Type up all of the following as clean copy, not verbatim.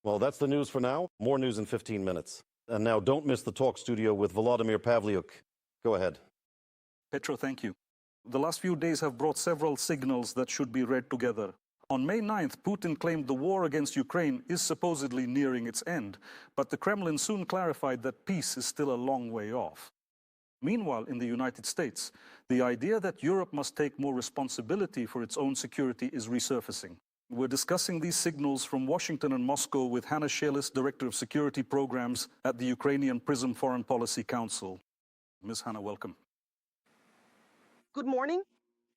Well, that's the news for now. More news in 15 minutes. And now don't miss the talk studio with Volodymyr Pavlyuk. Go ahead. Petro, thank you. The last few days have brought several signals that should be read together. On May 9th, Putin claimed the war against Ukraine is supposedly nearing its end, but the Kremlin soon clarified that peace is still a long way off. Meanwhile, in the United States, the idea that Europe must take more responsibility for its own security is resurfacing. We're discussing these signals from Washington and Moscow with Hanna Shelis, Director of Security Programs at the Ukrainian PRISM Foreign Policy Council. Ms. Hanna, welcome. Good morning.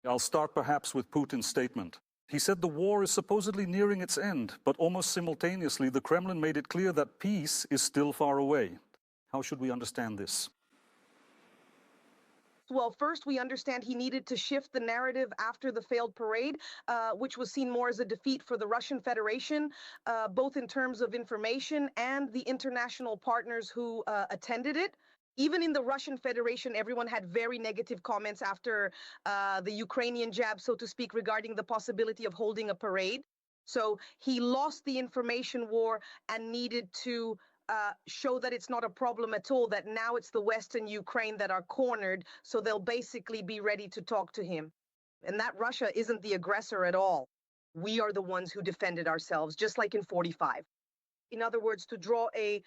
I'll start perhaps with Putin's statement. He said the war is supposedly nearing its end, but almost simultaneously the Kremlin made it clear that peace is still far away. How should we understand this? Well, first, we understand he needed to shift the narrative after the failed parade, which was seen more as a defeat for the Russian Federation, both in terms of information and the international partners who attended it. Even in the Russian Federation, everyone had very negative comments after the Ukrainian jab, so to speak, regarding the possibility of holding a parade. So he lost the information war and needed to show that it's not a problem at all, that now it's the West and Ukraine that are cornered, so they'll basically be ready to talk to him. And that Russia isn't the aggressor at all. We are the ones who defended ourselves, just like in 45. In other words, to draw a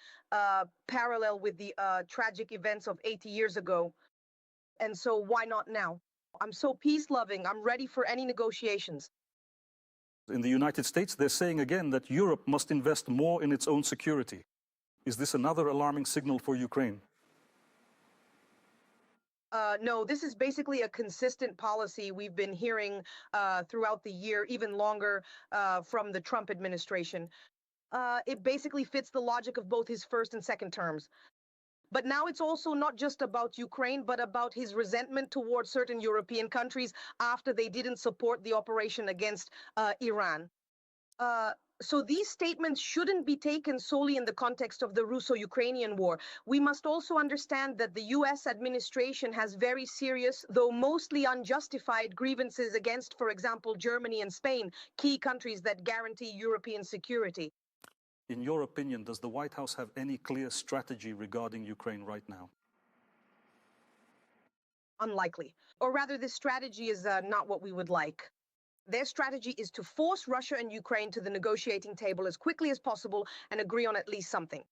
parallel with the tragic events of 80 years ago. And so why not now? I'm so peace-loving. I'm ready for any negotiations. In the United States, they're saying again that Europe must invest more in its own security. Is this another alarming signal for Ukraine? No, this is basically a consistent policy we've been hearing throughout the year, even longer from the Trump administration. It basically fits the logic of both his first and second terms. But now it's also not just about Ukraine, but about his resentment towards certain European countries after they didn't support the operation against Iran. So these statements shouldn't be taken solely in the context of the Russo-Ukrainian war. We must also understand that the US administration has very serious, though mostly unjustified, grievances against, for example, Germany and Spain, key countries that guarantee European security. In your opinion, does the White House have any clear strategy regarding Ukraine right now? Unlikely. Or rather, this strategy is not what we would like. Their strategy is to force Russia and Ukraine to the negotiating table as quickly as possible and agree on at least something.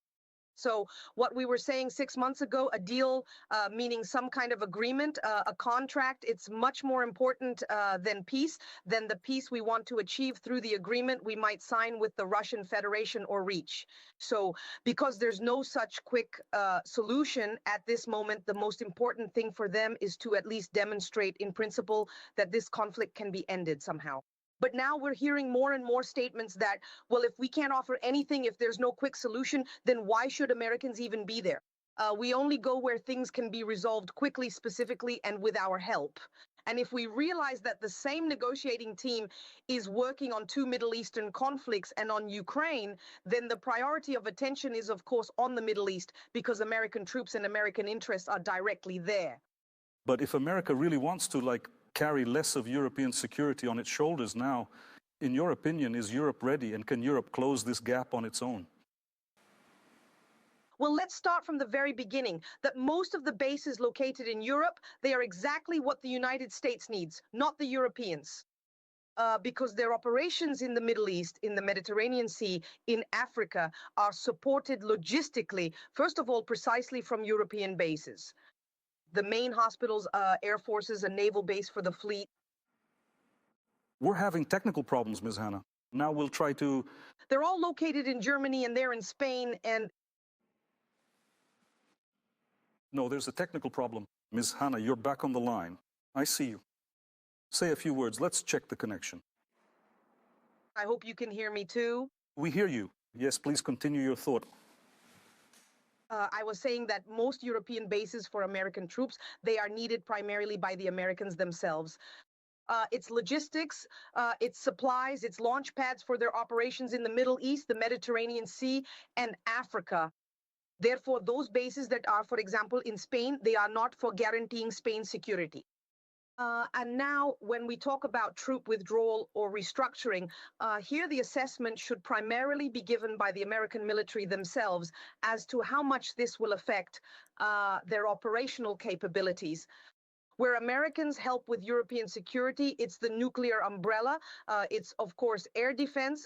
So what we were saying 6 months ago, a deal, meaning some kind of agreement, a contract, it's much more important than peace, than the peace we want to achieve through the agreement we might sign with the Russian Federation or reach. So because there's no such quick solution at this moment, the most important thing for them is to at least demonstrate in principle that this conflict can be ended somehow. But now we're hearing more and more statements that, well, if we can't offer anything, if there's no quick solution, then why should Americans even be there? We only go where things can be resolved quickly, specifically, and with our help. And if we realize that the same negotiating team is working on 2 Middle Eastern conflicts and on Ukraine, then the priority of attention is, of course, on the Middle East, because American troops and American interests are directly there. But if America really wants to, carry less of European security on its shoulders now, in your opinion, is Europe ready, and can Europe close this gap on its own? Well, let's start from the very beginning, that most of the bases located in Europe, they are exactly what the United States needs, not the Europeans. Because their operations in the Middle East, in the Mediterranean Sea, in Africa, are supported logistically, first of all, precisely from European bases. The main hospitals, air forces, a naval base for the fleet. We're having technical problems, Ms. Hanna. Now we'll try to... They're all located in Germany and they're in Spain and... No, there's a technical problem. Ms. Hanna, you're back on the line. I see you. Say a few words. Let's check the connection. I hope you can hear me too. We hear you. Yes, please continue your thought. I was saying that most European bases for American troops, they are needed primarily by the Americans themselves. It's logistics, it's supplies, it's launch pads for their operations in the Middle East, the Mediterranean Sea, and Africa. Therefore, those bases that are, for example, in Spain, they are not for guaranteeing Spain's security. And now, when we talk about troop withdrawal or restructuring, here the assessment should primarily be given by the American military themselves as to how much this will affect their operational capabilities. Where Americans help with European security, it's the nuclear umbrella. It's, of course, air defense.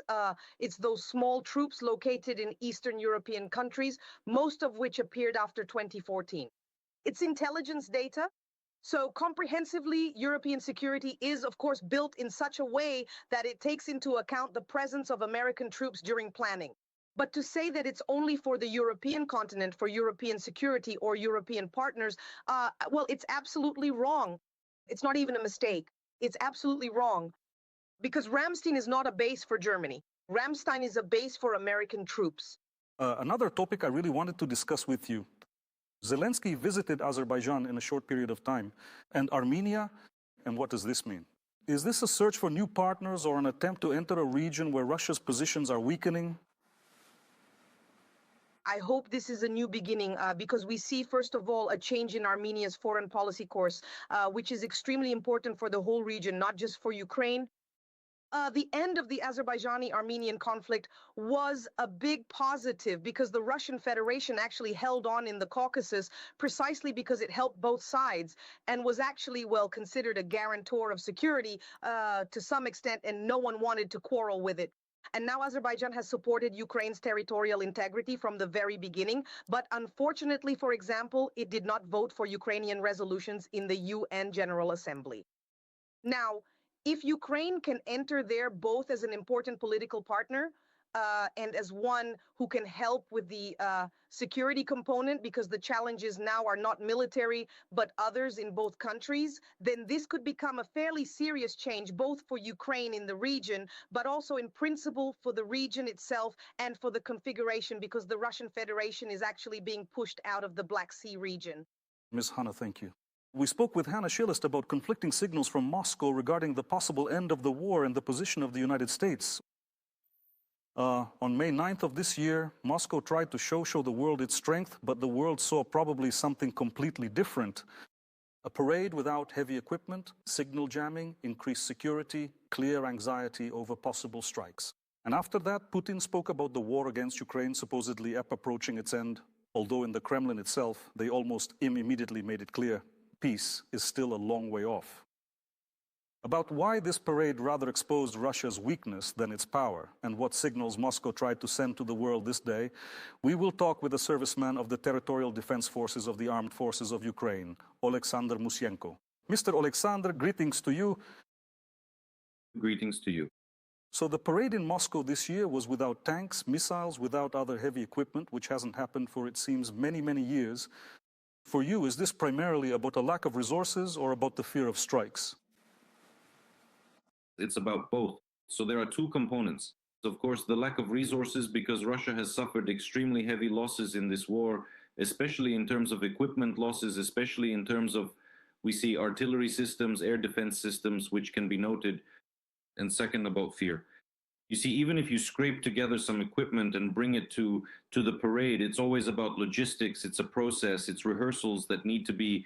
It's those small troops located in Eastern European countries, most of which appeared after 2014. It's intelligence data. So comprehensively, European security is, of course, built in such a way that it takes into account the presence of American troops during planning. But to say that it's only for the European continent, for European security or European partners, well, it's absolutely wrong. It's not even a mistake. It's absolutely wrong. Because Ramstein is not a base for Germany. Ramstein is a base for American troops. Another topic I really wanted to discuss with you. Zelensky visited Azerbaijan in a short period of time, and Armenia. And what does this mean? Is this a search for new partners or an attempt to enter a region where Russia's positions are weakening? I hope this is a new beginning because we see, first of all, a change in Armenia's foreign policy course, which is extremely important for the whole region, not just for Ukraine. The end of the Azerbaijani-Armenian conflict was a big positive because the Russian Federation actually held on in the Caucasus precisely because it helped both sides and was actually, well, considered a guarantor of security to some extent, and no one wanted to quarrel with it. And now Azerbaijan has supported Ukraine's territorial integrity from the very beginning. But unfortunately, for example, it did not vote for Ukrainian resolutions in the UN General Assembly. Now, if Ukraine can enter there both as an important political partner and as one who can help with the security component, because the challenges now are not military, but others in both countries, then this could become a fairly serious change, both for Ukraine in the region, but also in principle for the region itself and for the configuration, because the Russian Federation is actually being pushed out of the Black Sea region. Ms. Hanna, thank you. We spoke with Hannah Schillest about conflicting signals from Moscow regarding the possible end of the war and the position of the United States. On May 9th of this year, Moscow tried to show the world its strength, but the world saw probably something completely different. A parade without heavy equipment, signal jamming, increased security, clear anxiety over possible strikes. And after that, Putin spoke about the war against Ukraine supposedly approaching its end, although in the Kremlin itself, they almost immediately made it clear peace is still a long way off. About why this parade rather exposed Russia's weakness than its power, and what signals Moscow tried to send to the world this day, we will talk with a serviceman of the Territorial Defense Forces of the Armed Forces of Ukraine, Oleksandr Musyenko. Mr. Oleksandr, greetings to you. Greetings to you. So the parade in Moscow this year was without tanks, missiles, without other heavy equipment, which hasn't happened for, it seems, many, many years. For you, is this primarily about a lack of resources or about the fear of strikes? It's about both. So there are two components. Of course, the lack of resources, because Russia has suffered extremely heavy losses in this war, especially in terms of equipment losses, especially in terms of, we see artillery systems, air defense systems, which can be noted. And second, about fear. You see, even if you scrape together some equipment and bring it to the parade, it's always about logistics, it's a process, it's rehearsals that need to be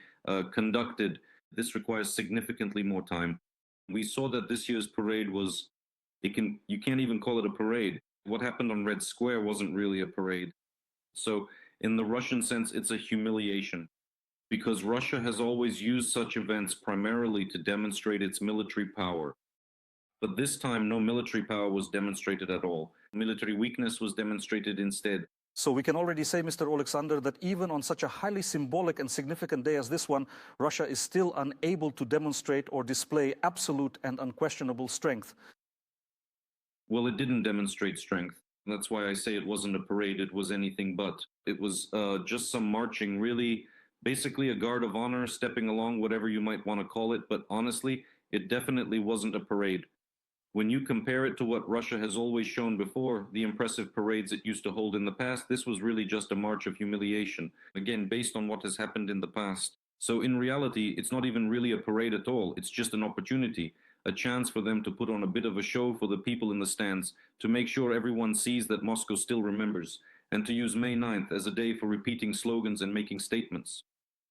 conducted. This requires significantly more time. We saw that this year's parade was, you can't even call it a parade. What happened on Red Square wasn't really a parade. So in the Russian sense, it's a humiliation, because Russia has always used such events primarily to demonstrate its military power. But this time, no military power was demonstrated at all. Military weakness was demonstrated instead. So we can already say, Mr. Oleksandr, that even on such a highly symbolic and significant day as this one, Russia is still unable to demonstrate or display absolute and unquestionable strength. Well, it didn't demonstrate strength. That's why I say it wasn't a parade, it was anything but. It was just some marching, really, basically a guard of honor stepping along, whatever you might want to call it. But honestly, it definitely wasn't a parade. When you compare it to what Russia has always shown before, the impressive parades it used to hold in the past, this was really just a march of humiliation, again, based on what has happened in the past. So in reality, it's not even really a parade at all. It's just an opportunity, a chance for them to put on a bit of a show for the people in the stands, to make sure everyone sees that Moscow still remembers, and to use May 9th as a day for repeating slogans and making statements.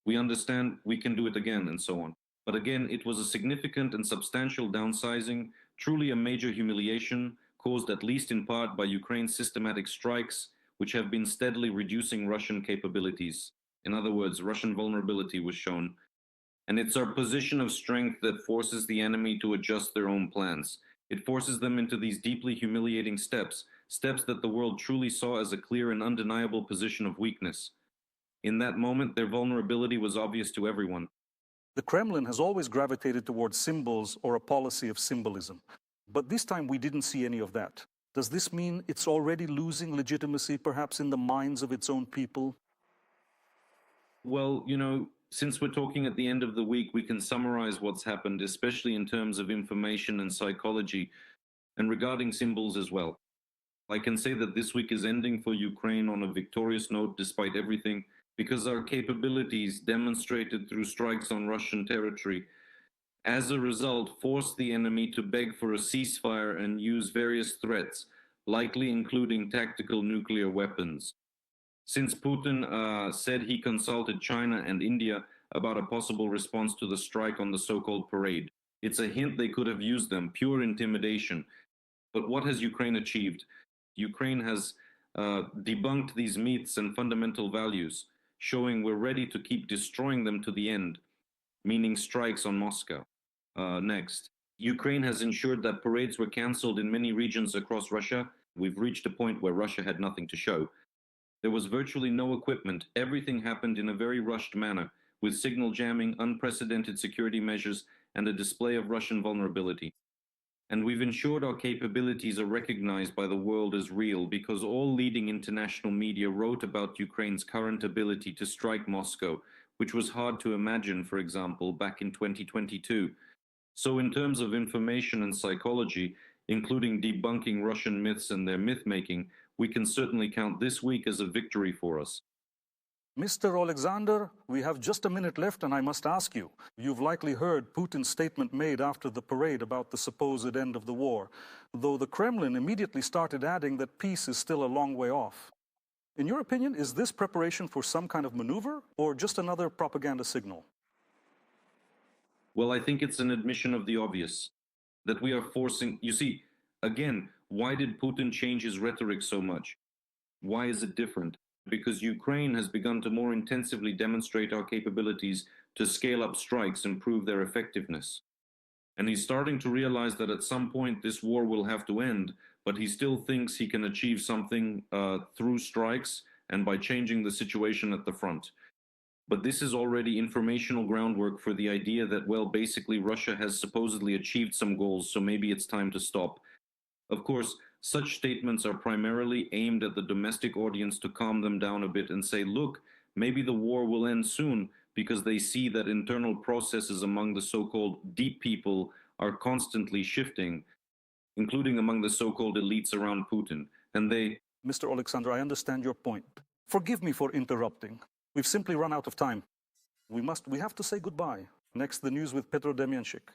We understand we can do it again, and so on. But again, it was a significant and substantial downsizing, truly a major humiliation, caused at least in part by Ukraine's systematic strikes, which have been steadily reducing Russian capabilities. In other words, Russian vulnerability was shown. And it's our position of strength that forces the enemy to adjust their own plans. It forces them into these deeply humiliating steps, steps that the world truly saw as a clear and undeniable position of weakness. In that moment, their vulnerability was obvious to everyone. The Kremlin has always gravitated towards symbols or a policy of symbolism. But this time we didn't see any of that. Does this mean it's already losing legitimacy, perhaps in the minds of its own people? Well, since we're talking at the end of the week, we can summarize what's happened, especially in terms of information and psychology, and regarding symbols as well. I can say that this week is ending for Ukraine on a victorious note despite everything, because our capabilities demonstrated through strikes on Russian territory, as a result, forced the enemy to beg for a ceasefire and use various threats, likely including tactical nuclear weapons. Since Putin said he consulted China and India about a possible response to the strike on the so-called parade, it's a hint they could have used them, pure intimidation. But what has Ukraine achieved? Ukraine has debunked these myths and fundamental values, showing we're ready to keep destroying them to the end, meaning strikes on Moscow. Next, Ukraine has ensured that parades were cancelled in many regions across Russia. We've reached a point where Russia had nothing to show. There was virtually no equipment. Everything happened in a very rushed manner, with signal jamming, unprecedented security measures, and a display of Russian vulnerability. And we've ensured our capabilities are recognized by the world as real, because all leading international media wrote about Ukraine's current ability to strike Moscow, which was hard to imagine, for example, back in 2022. So in terms of information and psychology, including debunking Russian myths and their myth-making, we can certainly count this week as a victory for us. Mr. Alexander, we have just a minute left, and I must ask you, you've likely heard Putin's statement made after the parade about the supposed end of the war, though the Kremlin immediately started adding that peace is still a long way off. In your opinion, is this preparation for some kind of maneuver, or just another propaganda signal? Well, I think it's an admission of the obvious, that we are forcing... You see, again, why did Putin change his rhetoric so much? Why is it different? Because Ukraine has begun to more intensively demonstrate our capabilities to scale up strikes and prove their effectiveness. And he's starting to realize that at some point this war will have to end, but he still thinks he can achieve something through strikes and by changing the situation at the front. But this is already informational groundwork for the idea that, well, basically Russia has supposedly achieved some goals, so maybe it's time to stop. Of course, such statements are primarily aimed at the domestic audience to calm them down a bit and say, look, maybe the war will end soon, because they see that internal processes among the so-called deep people are constantly shifting, including among the so-called elites around Putin. And they... Mr. Alexander, I understand your point. Forgive me for interrupting. We've simply run out of time. We have to say goodbye. Next, the news with Petro Demjanchik.